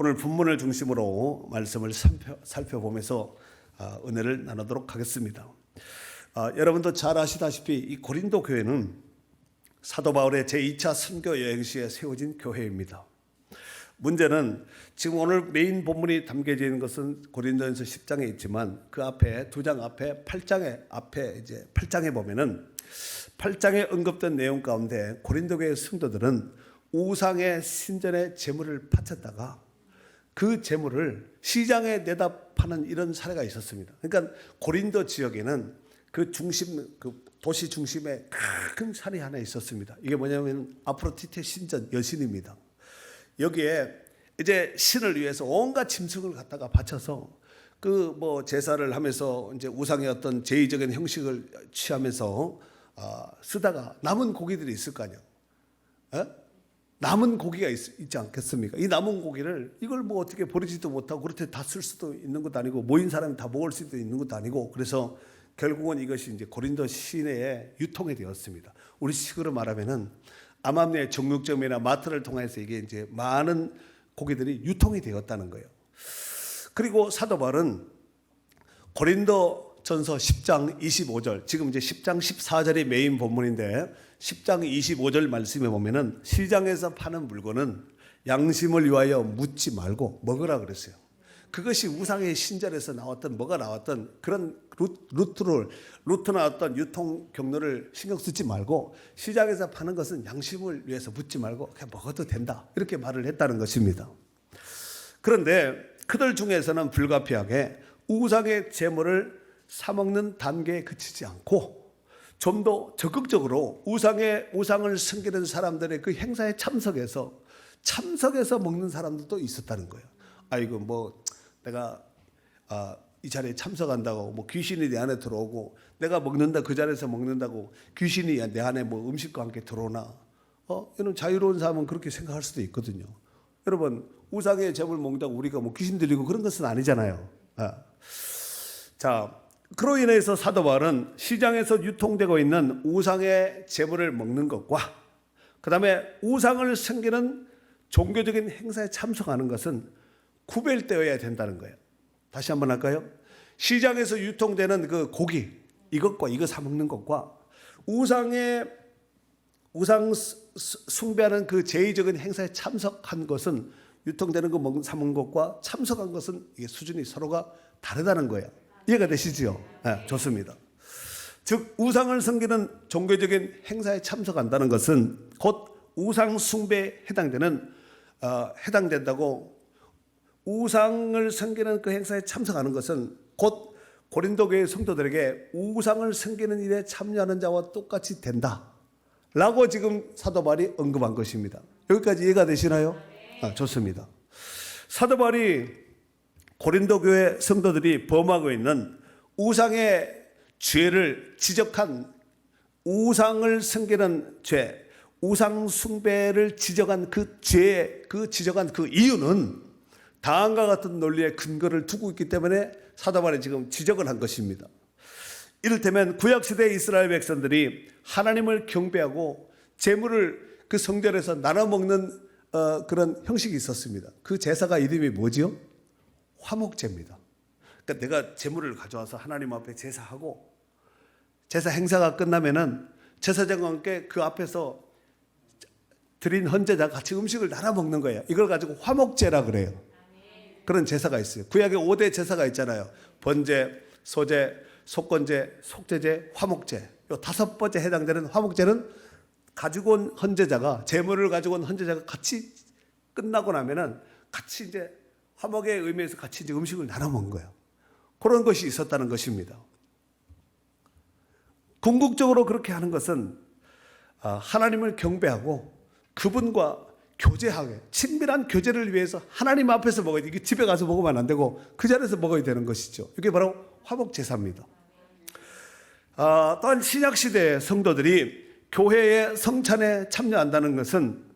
오늘 본문을 중심으로 말씀을 살펴보면서 은혜를 나누도록 하겠습니다. 여러분도 잘 아시다시피 이 고린도 교회는 사도 바울의 제2차 선교 여행 시에 세워진 교회입니다. 문제는 지금 오늘 메인 본문이 담겨져 있는 것은 고린도전서 10장에 있지만 그 앞에 두 장 앞에 8장에 보면은 8장에 언급된 내용 가운데 고린도 교회 성도들은 우상의 신전에 제물을 바쳤다가 그 제물을 시장에 내다 파는 이런 사례가 있었습니다. 그러니까 고린도 지역에는 그 도시 중심에 큰 산이 하나 있었습니다. 이게 뭐냐면 아프로디테 신전 여신입니다. 여기에 이제 신을 위해서 온갖 짐승을 갖다가 바쳐서 제사를 하면서 이제 우상의 어떤 제의적인 형식을 취하면서 쓰다가 남은 고기들이 있을 거 아니에요. 남은 고기가 있지 않겠습니까? 이 남은 고기를 이걸 어떻게 버리지도 못하고 그렇게 다 쓸 수도 있는 것도 아니고 모인 사람이 다 먹을 수도 있는 것도 아니고 그래서 결국은 이것이 이제 고린도 시내에 유통이 되었습니다. 우리 식으로 말하면은 암암리의 정육점이나 마트를 통해서 이게 이제 많은 고기들이 유통이 되었다는 거예요. 그리고 사도 바울은 고린도전서 10장 25절, 지금 이제 10장 14절이 메인 본문인데 10장 25절 말씀에 보면은 시장에서 파는 물건은 양심을 위하여 묻지 말고 먹으라 그랬어요. 그것이 우상의 신전에서 나왔던 뭐가 나왔던 그런 루트나 어떤 유통 경로를 신경 쓰지 말고 시장에서 파는 것은 양심을 위해서 묻지 말고 그냥 먹어도 된다, 이렇게 말을 했다는 것입니다. 그런데 그들 중에서는 불가피하게 우상의 제물을 사먹는 단계에 그치지 않고 좀 더 적극적으로 우상을 섬기는 사람들의 그 행사에 참석해서 먹는 사람들도 있었다는 거예요. 아이고 내가 이 자리에 참석한다고 귀신이 내 안에 들어오고 내가 먹는다, 그 자리에서 먹는다고 귀신이 내 안에 음식과 함께 들어오나? 이런 자유로운 사람은 그렇게 생각할 수도 있거든요. 여러분, 우상의 제물 먹는다고 우리가 귀신 들리고 그런 것은 아니잖아요. 자, 그로 인해서 사도 바울은 시장에서 유통되고 있는 우상의 제물을 먹는 것과 그 다음에 우상을 섬기는 종교적인 행사에 참석하는 것은 구별되어야 된다는 거예요. 다시 한번 할까요? 시장에서 유통되는 그 고기, 이것과 이거 사 먹는 것과 우상 숭배하는 그 제의적인 행사에 참석한 것은, 유통되는 거 사 먹는 것과 참석한 것은 이게 수준이 서로가 다르다는 거예요. 이해가 되시죠? 네, 좋습니다. 즉 우상을 섬기는 종교적인 행사에 참석한다는 것은 곧 우상 숭배에 해당된다고, 우상을 섬기는 그 행사에 참석하는 것은 곧 고린도 교회 성도들에게 우상을 섬기는 일에 참여하는 자와 똑같이 된다라고 지금 사도 바울이 언급한 것입니다. 여기까지 이해가 되시나요? 좋습니다. 사도 바울이 고린도 교회 성도들이 범하고 있는 우상의 죄를 지적한, 우상을 섬기는 죄, 우상 숭배를 지적한 지적한 그 이유는 다음과 같은 논리의 근거를 두고 있기 때문에 사도 바울이 지금 지적을 한 것입니다. 이를테면 구약시대 이스라엘 백성들이 하나님을 경배하고 제물을 그 성전에서 나눠 먹는 그런 형식이 있었습니다. 그 제사가 이름이 뭐지요? 화목제입니다. 그러니까 내가 제물을 가져와서 하나님 앞에 제사하고 제사 행사가 끝나면은 제사장과 함께 그 앞에서 드린 헌제자 같이 음식을 나눠 먹는 거예요. 이걸 가지고 화목제라 그래요. 그런 제사가 있어요. 구약에 5대 제사가 있잖아요. 번제, 소제, 속건제, 속죄제, 화목제. 이 5번째 해당되는 화목제는 가지고 온 헌제자가, 제물을 가지고 온 헌제자가 같이 끝나고 나면은 같이 이제 화목의 의미에서 같이 이제 음식을 나눠 먹는 거예요. 그런 것이 있었다는 것입니다. 궁극적으로 그렇게 하는 것은 하나님을 경배하고 그분과 교제하게, 친밀한 교제를 위해서 하나님 앞에서 먹어야 돼. 이게 집에 가서 먹으면 안 되고 그 자리에서 먹어야 되는 것이죠. 이게 바로 화목제사입니다. 또한 신약시대 성도들이 교회의 성찬에 참여한다는 것은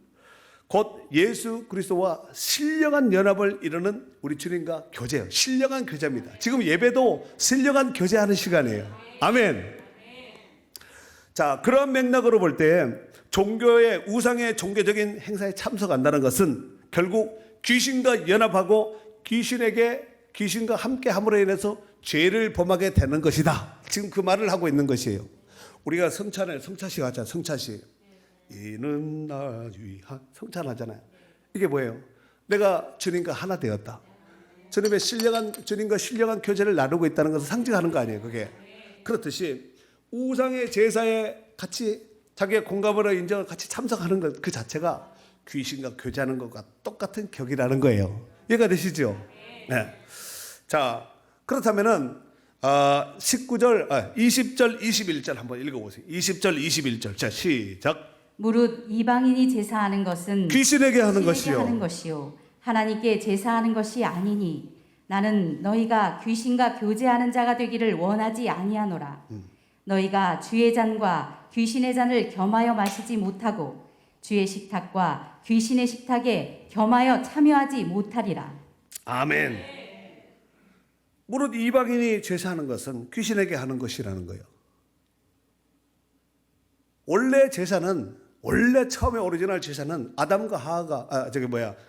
곧 예수 그리스도와 신령한 연합을 이루는 우리 주님과 교제예요. 신령한 교제입니다. 지금 예배도 신령한 교제하는 시간이에요. 아멘. 자, 그런 맥락으로 볼 때 종교의 우상의 종교적인 행사에 참석한다는 것은 결국 귀신과 연합하고 귀신과 함께 함으로 인해서 죄를 범하게 되는 것이다. 지금 그 말을 하고 있는 것이에요. 우리가 성찬식 하잖아요. 성찬식. 이는 나 위한 성찬하잖아요. 이게 뭐예요? 내가 주님과 하나 되었다. 주님과 신령한 교제를 나누고 있다는 것을 상징하는 거 아니에요. 그게. 그렇듯이 우상의 제사에 같이 자기의 공감으로 인정을 같이 참석하는 것 그 자체가 귀신과 교제하는 것과 똑같은 격이라는 거예요. 이해가 되시죠? 네. 자, 그렇다면은 20절, 21절 한번 읽어보세요. 20절, 21절. 자, 시작. 무릇 이방인이 제사하는 것은 귀신에게 하는 하는 것이요. 것이요 하나님께 제사하는 것이 아니니 나는 너희가 귀신과 교제하는 자가 되기를 원하지 아니하노라. 너희가 주의 잔과 귀신의 잔을 겸하여 마시지 못하고 주의 식탁과 귀신의 식탁에 겸하여 참여하지 못하리라. 아멘. 무릇 이방인이 제사하는 것은 귀신에게 하는 것이라는 거예요. 원래 처음에 오리지널 제사는 아담과 하하가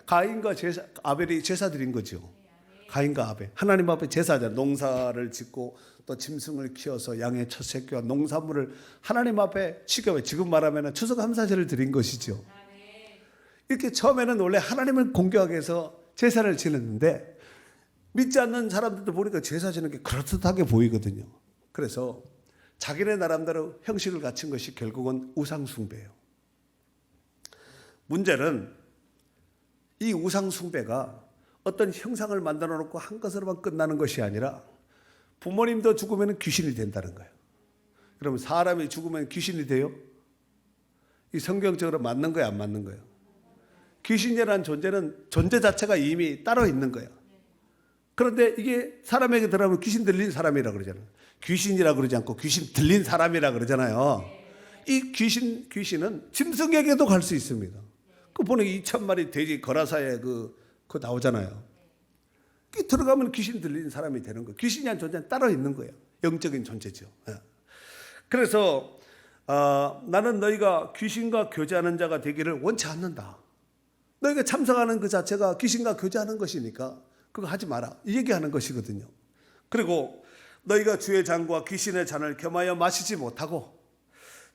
가인과 아벨이 제사 드린 거죠. 가인과 아벨. 하나님 앞에 제사자 농사를 짓고 또 짐승을 키워서 양의 첫 새끼와 농산물을 하나님 앞에 지금 말하면 추수감사제를 드린 것이죠. 이렇게 처음에는 원래 하나님을 공경하기 위해서 제사를 지냈는데 믿지 않는 사람들도 보니까 제사 지는 게 그럴듯하게 보이거든요. 그래서 자기네 나름대로 형식을 갖춘 것이 결국은 우상숭배예요. 문제는 이 우상숭배가 어떤 형상을 만들어 놓고 한 것으로만 끝나는 것이 아니라 부모님도 죽으면 귀신이 된다는 거예요. 그러면 사람이 죽으면 귀신이 돼요? 이 성경적으로 맞는 거예요, 안 맞는 거예요? 귀신이라는 존재는 존재 자체가 이미 따로 있는 거예요. 그런데 이게 사람에게 들어가면 귀신 들린 사람이라 그러잖아요. 귀신이라 그러지 않고 귀신 들린 사람이라 그러잖아요. 이 귀신은 짐승에게도 갈 수 있습니다. 그 보니까 2,000마리 돼지 거라사에 그거 나오잖아요. 들어가면 귀신 들린 사람이 되는 거예요. 귀신이란 존재는 따로 있는 거예요. 영적인 존재죠. 그래서 나는 너희가 귀신과 교제하는 자가 되기를 원치 않는다. 너희가 참석하는 그 자체가 귀신과 교제하는 것이니까 그거 하지 마라. 이 얘기하는 것이거든요. 그리고 너희가 주의 잔과 귀신의 잔을 겸하여 마시지 못하고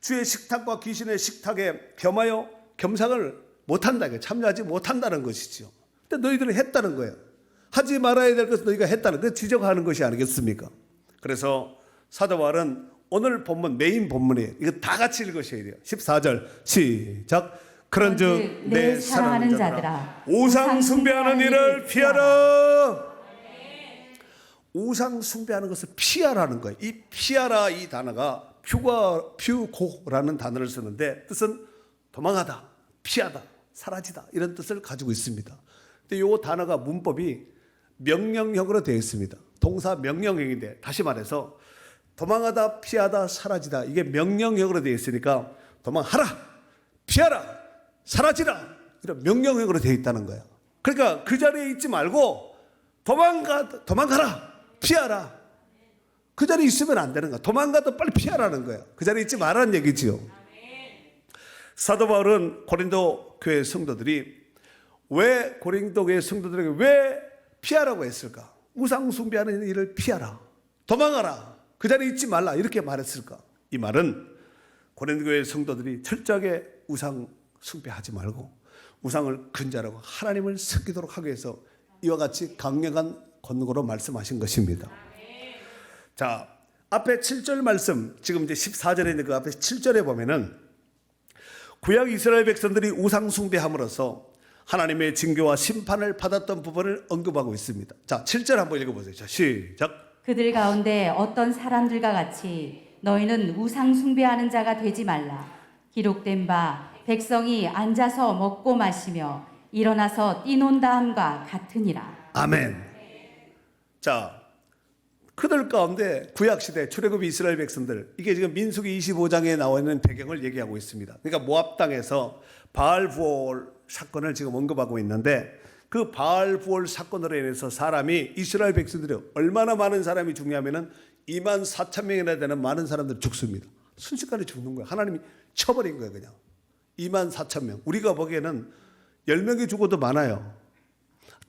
주의 식탁과 귀신의 식탁에 겸상을 못한다. 참여하지 못한다는 것이죠. 근데 너희들은 했다는 거예요. 하지 말아야 될 것을 너희가 했다는 그 지적하는 것이 아니겠습니까? 그래서 사도 바울은 오늘 본문 메인 본문이에요. 이거 다 같이 읽으셔야 돼요. 14절 시작. 그런즉 내 사랑하는 자들아 우상 숭배하는 일을 피하라. 우상 숭배하는 것을 피하라는 거예요. 이 피하라 이 단어가 퓨고라는 단어를 쓰는데 뜻은 도망하다, 피하다, 사라지다 이런 뜻을 가지고 있습니다. 근데 이 단어가 문법이 명령형으로 되어 있습니다. 동사 명령형인데 다시 말해서 도망하다, 피하다, 사라지다 이게 명령형으로 되어 있으니까 도망하라, 피하라, 사라지라 이런 명령형으로 되어 있다는 거예요. 그러니까 그 자리에 있지 말고 도망가라, 피하라. 그 자리에 있으면 안 되는 거야. 도망가도 빨리 피하라는 거예요. 그 자리에 있지 말라는 얘기지요. 사도 바울은 고린도 교회 성도들이 왜 고린도 교회 성도들에게 왜 피하라고 했을까? 우상 숭배하는 일을 피하라. 도망가라. 그 자리에 있지 말라. 이렇게 말했을까? 이 말은 고린도 교회 성도들이 철저하게 우상 숭배하지 말고 우상을 근절하고 하나님을 섬기도록 하기 위해서 이와 같이 강력한 권고로 말씀하신 것입니다. 자, 앞에 7절 말씀, 지금 이제 14절에 있는 그 앞에 7절에 보면은 구약 이스라엘 백성들이 우상 숭배함으로써 하나님의 징계와 심판을 받았던 부분을 언급하고 있습니다. 자, 7절 한번 읽어보세요. 자, 시작. 그들 가운데 어떤 사람들과 같이 너희는 우상 숭배하는 자가 되지 말라. 기록된 바 백성이 앉아서 먹고 마시며 일어나서 뛰논다 함과 같으니라. 아멘. 자, 그들 가운데 구약시대 출애굽 이스라엘 백성들, 이게 지금 민수기 25장에 나와 있는 배경을 얘기하고 있습니다. 그러니까 모압 땅에서 바알 부올 사건을 지금 언급하고 있는데 그 바알 부올 사건으로 인해서 사람이 이스라엘 백성들이 얼마나 많은 사람이 죽냐면은 24,000명이나 되는 많은 사람들이 죽습니다. 순식간에 죽는 거예요. 하나님이 쳐버린 거예요. 그냥 24,000명. 우리가 보기에는 10명이 죽어도 많아요.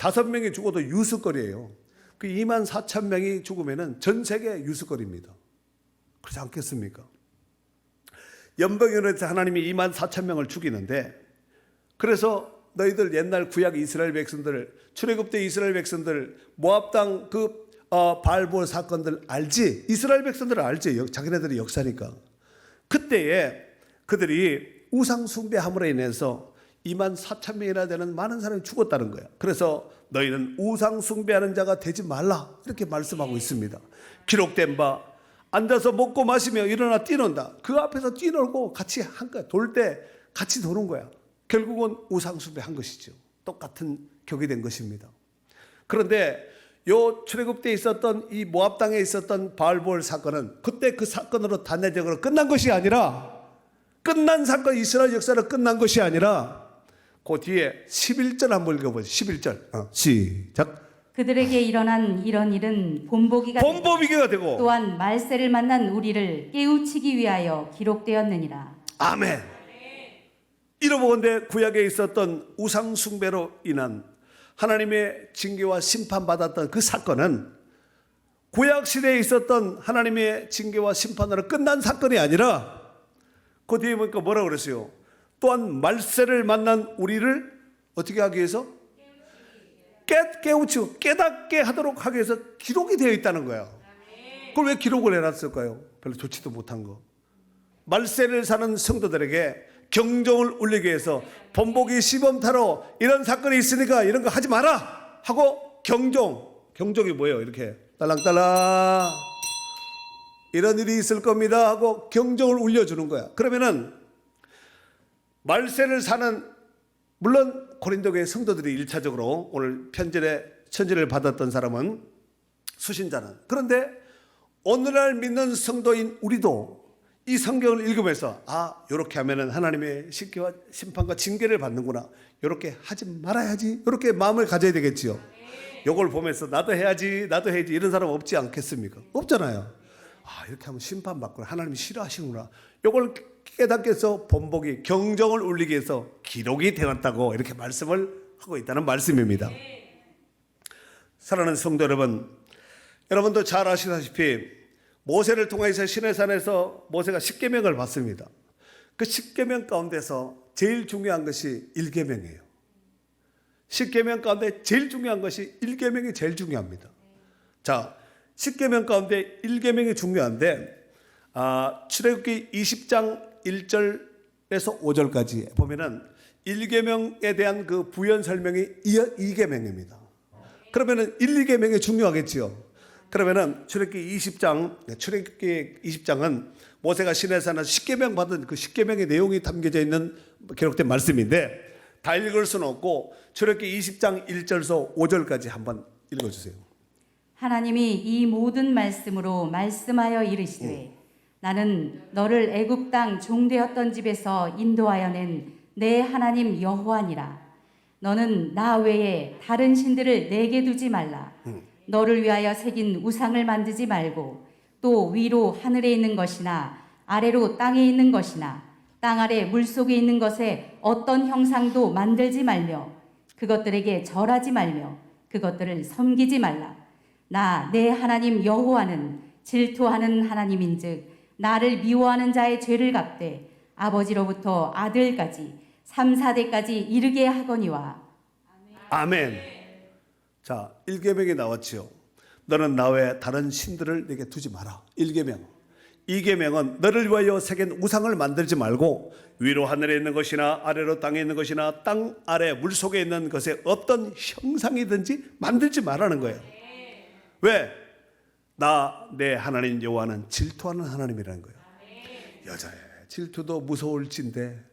5명이 죽어도 유수거리예요. 그 2만 4천 명이 죽으면은 전 세계 유수거리입니다. 그렇지 않겠습니까? 연병으로 해서 하나님이 2만 4천 명을 죽이는데, 그래서 너희들 옛날 구약 이스라엘 백성들, 출애굽 때 이스라엘 백성들, 모압 땅 바알볼 사건들 알지? 이스라엘 백성들 알지? 자기네들이 역사니까. 그때에 그들이 우상 숭배함으로 인해서 2만 4천 명이나 되는 많은 사람이 죽었다는 거야. 그래서 너희는 우상 숭배하는 자가 되지 말라, 이렇게 말씀하고 있습니다. 기록된 바 앉아서 먹고 마시며 일어나 뛰는다. 그 앞에서 뛰놀고 같이 한 거야. 돌 때 같이 도는 거야. 결국은 우상 숭배한 것이죠. 똑같은 격이 된 것입니다. 그런데 요 출애굽 때 있었던 이 모압 땅에 있었던 바알볼 사건은 그때 그 사건으로 단회적으로 끝난 것이 아니라, 끝난 사건, 이스라엘 역사로 끝난 것이 아니라 그 뒤에 11절 한번 읽어보세요. 11절 시작. 그들에게 일어난 이런 일은 본보기가 되고 또한 말세를 만난 우리를 깨우치기 위하여 기록되었느니라. 아멘. 이러보건대 구약에 있었던 우상 숭배로 인한 하나님의 징계와 심판받았던 그 사건은 구약 시대에 있었던 하나님의 징계와 심판으로 끝난 사건이 아니라, 그 뒤에 보니까 뭐라고 그랬어요? 또한 말세를 만난 우리를 어떻게 하기 위해서? 깨우치고 깨닫게 하도록 하기 위해서 기록이 되어 있다는 거야. 그걸 왜 기록을 해놨을까요? 별로 좋지도 못한 거. 말세를 사는 성도들에게 경종을 울리기 위해서 본보기 시범타로 이런 사건이 있으니까 이런 거 하지 마라 하고 경종이 뭐예요? 이렇게 딸랑딸랑 이런 일이 있을 겁니다 하고 경종을 울려주는 거야. 그러면은 말세를 사는, 물론 고린도교회 성도들이 1차적으로 오늘 편지를 받았던 사람은 수신자는, 그런데 오늘날 믿는 성도인 우리도 이 성경을 읽으면서 이렇게 하면은 하나님의 심판과 징계를 받는구나, 이렇게 하지 말아야지, 이렇게 마음을 가져야 되겠지요. 이걸 보면서 나도 해야지 이런 사람 없지 않겠습니까? 없잖아요. 이렇게 하면 심판받구나, 하나님이 싫어하시는구나, 이걸 깨닫게 해서 본보기 경종을 울리기 위해서 기록이 되었다고 이렇게 말씀을 하고 있다는 말씀입니다. 사랑하는 성도 여러분, 여러분도 잘 아시다시피 모세를 통해서 시내산에서 모세가 10계명을 받습니다. 그 10계명 가운데서 제일 중요한 것이 1계명이에요. 10계명 가운데 제일 중요한 것이 1계명이 제일 중요합니다. 자, 10계명 가운데 1계명이 중요한데, 출애굽기 20장 1절에서 5절까지 보면은 1계명에 대한 그 부연 설명이 2계명입니다. 그러면은 1, 2계명이 중요하겠지요. 그러면은 출애굽기 20장은 모세가 시내산에서 10계명 받은 그 10계명의 내용이 담겨져 있는 기록된 말씀인데, 다 읽을 수는 없고 출애굽기 20장 1절에서 5절까지 한번 읽어주세요. 하나님이 이 모든 말씀으로 말씀하여 이르시되 나는 너를 애굽 땅 종되었던 집에서 인도하여 낸 내 하나님 여호와니라. 너는 나 외에 다른 신들을 내게 두지 말라. 너를 위하여 새긴 우상을 만들지 말고, 또 위로 하늘에 있는 것이나 아래로 땅에 있는 것이나 땅 아래 물속에 있는 것에 어떤 형상도 만들지 말며 그것들에게 절하지 말며 그것들을 섬기지 말라. 나 내 하나님 여호와는 질투하는 하나님인즉 나를 미워하는 자의 죄를 갚되 아버지로부터 아들까지 3, 4대까지 이르게 하거니와. 아멘. 자, 1계명이 나왔지요. 너는 나 외에 다른 신들을 내게 두지 마라. 1계명. 2계명은 너를 위하여 새긴 우상을 만들지 말고 위로 하늘에 있는 것이나 아래로 땅에 있는 것이나 땅 아래 물속에 있는 것에 어떤 형상이든지 만들지 말라는 거예요. 왜? 나 내 하나님 여호와는 질투하는 하나님이라는 거예요. 여자의 질투도 무서울진데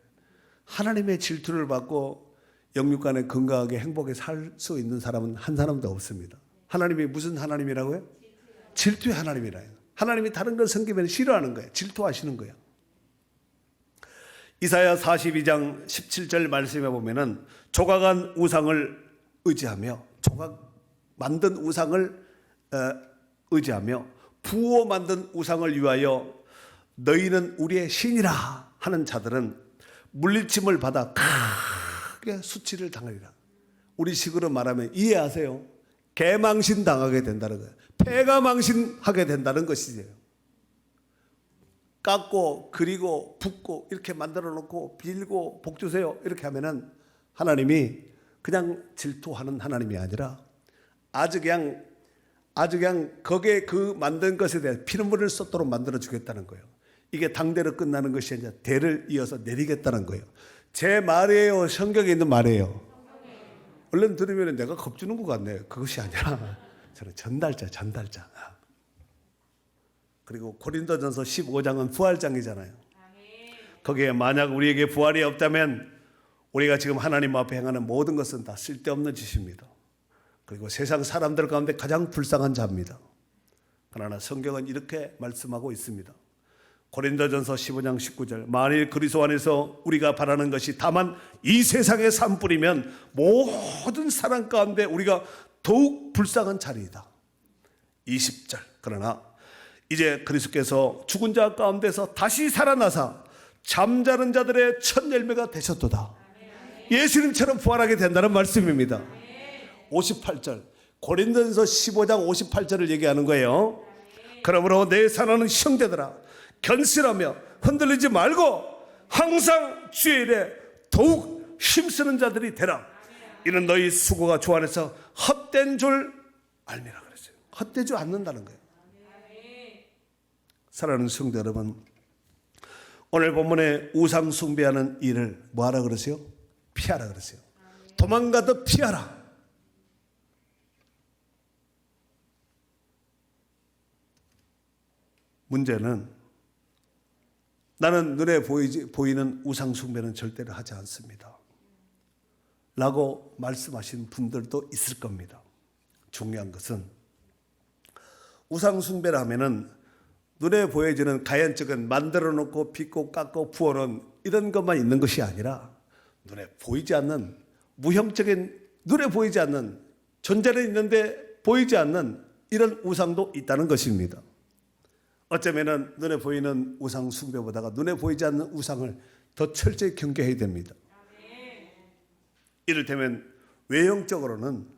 하나님의 질투를 받고 영육간에 건강하게 행복하게 살 수 있는 사람은 한 사람도 없습니다. 하나님이 무슨 하나님이라고요? 질투의 하나님이라요. 하나님이 다른 걸 섬기면 싫어하는 거예요. 질투하시는 거예요. 이사야 42장 17절 말씀에 보면은 조각한 우상을 의지하며, 조각 만든 우상을 의지하며 부어 만든 우상을 위하여 너희는 우리의 신이라 하는 자들은 물리침을 받아 크게 수치를 당하리라. 우리 식으로 말하면 이해하세요? 개망신 당하게 된다는 거예요. 폐가 망신하게 된다는 것이죠. 깎고 그리고 붓고 이렇게 만들어 놓고 빌고 복 주세요 이렇게 하면은 하나님이 그냥 질투하는 하나님이 아니라 아주 그냥 거기에 그 만든 것에 대해 피눈물을 쏟도록 만들어 주겠다는 거예요. 이게 당대로 끝나는 것이 아니라 대를 이어서 내리겠다는 거예요. 제 말이에요, 성경에 있는 말이에요? 얼른 들으면 내가 겁주는 것 같네요. 그것이 아니라 저는 전달자. 그리고 고린도전서 15장은 부활장이잖아요. 거기에 만약 우리에게 부활이 없다면 우리가 지금 하나님 앞에 행하는 모든 것은 다 쓸데없는 짓입니다. 그리고 세상 사람들 가운데 가장 불쌍한 자입니다. 그러나 성경은 이렇게 말씀하고 있습니다. 고린도전서 15장 19절 만일 그리스도 안에서 우리가 바라는 것이 다만 이 세상의 산뿐이면 모든 사람 가운데 우리가 더욱 불쌍한 자리이다. 20절 그러나 이제 그리스도께서 죽은 자 가운데서 다시 살아나사 잠자는 자들의 첫 열매가 되셨도다. 예수님처럼 부활하게 된다는 말씀입니다. 58절 고린도전서 15장 58절을 얘기하는 거예요. 그러므로 내 사랑하는 형제들아 견실하며 흔들리지 말고 항상 주의 일에 더욱 힘쓰는 자들이 되라. 이는 너희 수고가 주 안에서 헛된 줄 알미라 그랬어요. 헛되지 않는다는 거예요. 사랑하는 성도 여러분, 오늘 본문에 우상 숭배하는 일을 뭐하라 그러세요? 피하라 그러세요. 도망가도 피하라. 문제는 나는 눈에 보이는 우상 숭배는 절대로 하지 않습니다 라고 말씀하신 분들도 있을 겁니다. 중요한 것은 우상 숭배를 하면은 눈에 보여지는 가연적인 만들어 놓고 빚고 깎고 부어놓은 이런 것만 있는 것이 아니라 눈에 보이지 않는 무형적인 눈에 보이지 않는 존재는 있는데 보이지 않는 이런 우상도 있다는 것입니다. 어쩌면 눈에 보이는 우상 숭배보다가 눈에 보이지 않는 우상을 더 철저히 경계해야 됩니다. 이를테면 외형적으로는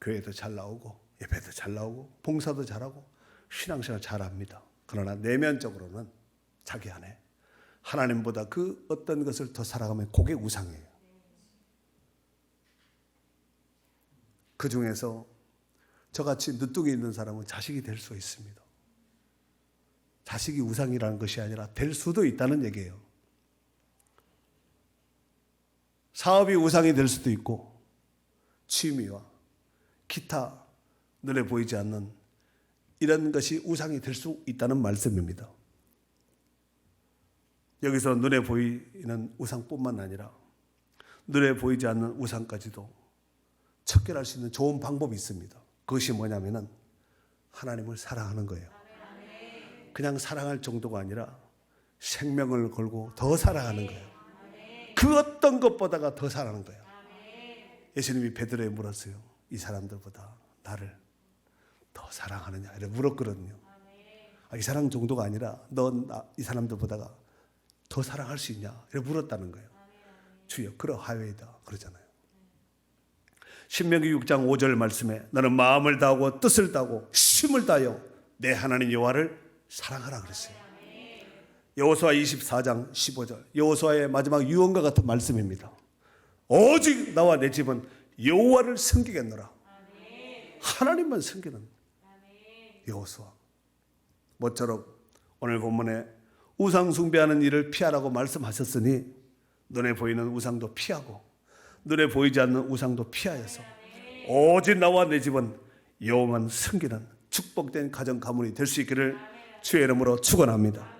교회도 잘 나오고 예배도 잘 나오고 봉사도 잘하고 신앙생활 잘합니다. 그러나 내면적으로는 자기 안에 하나님보다 그 어떤 것을 더 사랑하면 그게 우상이에요. 그 중에서 저같이 늦둥이 있는 사람은 자식이 될 수 있습니다. 자식이 우상이라는 것이 아니라 될 수도 있다는 얘기예요. 사업이 우상이 될 수도 있고 취미와 기타 눈에 보이지 않는 이런 것이 우상이 될 수 있다는 말씀입니다. 여기서 눈에 보이는 우상뿐만 아니라 눈에 보이지 않는 우상까지도 척결할 수 있는 좋은 방법이 있습니다. 그것이 뭐냐면은 하나님을 사랑하는 거예요. 그냥 사랑할 정도가 아니라 생명을 걸고 더 사랑하는 거예요. 그 어떤 것보다가 더 사랑하는 거예요. 예수님이 베드로에 물었어요. 이 사람들보다 나를 더 사랑하느냐 이렇게 물었거든요. 이 사랑 정도가 아니라 넌 이 사람들보다가 더 사랑할 수 있냐 이렇게 물었다는 거예요. 주여 그러하여이다 그러잖아요. 신명기 6장 5절 말씀에 너는 마음을 다하고 뜻을 다하고 힘을 다하여 내 하나님 여호와를 사랑하라 그랬어요. 여호수아 24장 15절 여호수아의 마지막 유언과 같은 말씀입니다. 오직 나와 내 집은 여호와를 섬기겠노라. 하나님만 섬기는 여호수아. 모쪼록 오늘 본문에 우상 숭배하는 일을 피하라고 말씀하셨으니 눈에 보이는 우상도 피하고 눈에 보이지 않는 우상도 피하여서 오직 나와 내 집은 여호와만 섬기는 축복된 가정 가문이 될 수 있기를 주의 이름으로 축원합니다.